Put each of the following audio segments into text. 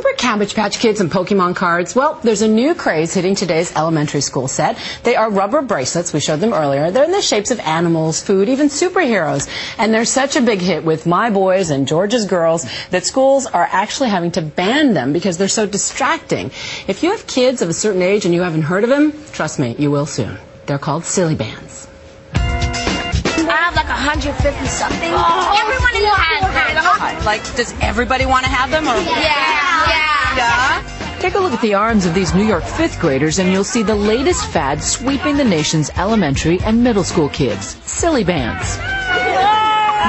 Remember Cabbage Patch Kids and Pokemon cards? Well, there's a new craze hitting today's elementary school set. They are rubber bracelets. We showed them earlier. They're in the shapes of animals, food, even superheroes. And they're such a big hit with my boys and George's girls that schools are actually having to ban them because they're so distracting. If you have kids of a certain age and you haven't heard of them, trust me, you will soon. They're called silly bands. I have like 150 something. Oh, everyone in the has. Like, does everybody want to have them? Or? Yeah. Take a look at the arms of these New York fifth graders and you'll see the latest fad sweeping the nation's elementary and middle school kids, silly bands.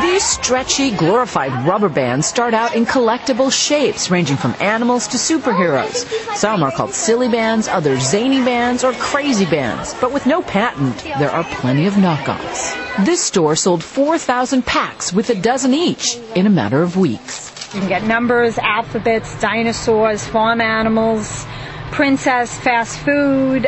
These stretchy, glorified rubber bands start out in collectible shapes, ranging from animals to superheroes. Some are called silly bands, others zany bands, or crazy bands. But with no patent, there are plenty of knockoffs. This store sold 4,000 packs with a dozen each in a matter of weeks. You can get numbers, alphabets, dinosaurs, farm animals, princess, fast food,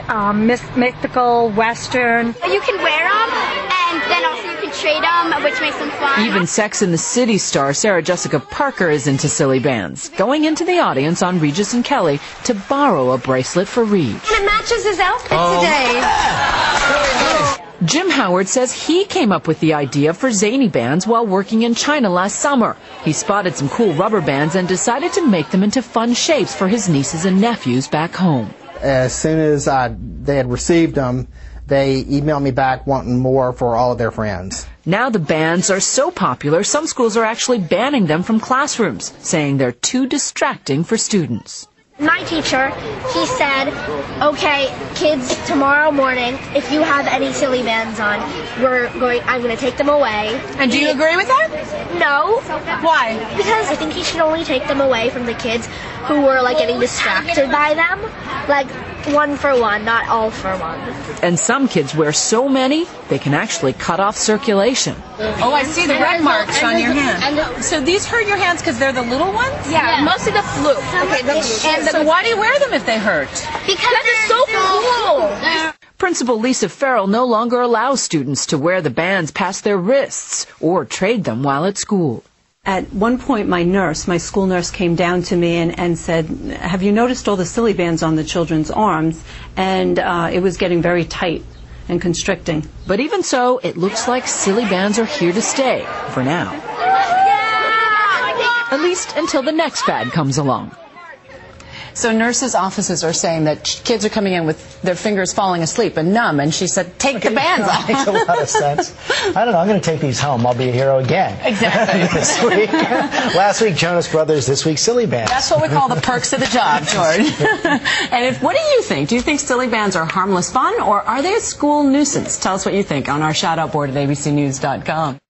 mythical, western. You can wear them, and then also you can trade them, which makes them fun. Even Sex and the City star Sarah Jessica Parker is into silly bands, going into the audience on Regis and Kelly to borrow a bracelet for Reed. And it matches his outfit today. Jim Howard says he came up with the idea for zany bands while working in China last summer. He spotted some cool rubber bands and decided to make them into fun shapes for his nieces and nephews back home. As soon as they had received them, they emailed me back wanting more for all of their friends. Now the bands are so popular, some schools are actually banning them from classrooms, saying they're too distracting for students. My teacher, he said, okay, kids, tomorrow morning, if you have any silly bands on, I'm going to take them away. And do you agree with that? No. Why? Because I think he should only take them away from the kids who were, like, getting distracted by them. Like, one for one, not all for one. And some kids wear so many, they can actually cut off circulation. Oh, I see the red marks on your hand. So these hurt your hands because they're the little ones? Yeah, mostly the blue. Okay, So why do you wear them if they hurt? Because they're so cool. Principal Lisa Farrell no longer allows students to wear the bands past their wrists or trade them while at school. At one point, my school nurse came down to me and said, have you noticed all the silly bands on the children's arms? And it was getting very tight and constricting. But even so, it looks like silly bands are here to stay, for now. At least until the next fad comes along. So nurses' offices are saying that kids are coming in with their fingers falling asleep and numb, and she said, take the bands off. That makes a lot of sense. I don't know, I'm going to take these home. I'll be a hero again. Exactly. This week. Last week, Jonas Brothers. This week, silly bands. That's what we call the perks of the job, George. And what do you think? Do you think silly bands are harmless fun, or are they a school nuisance? Tell us what you think on our shout-out board at abcnews.com.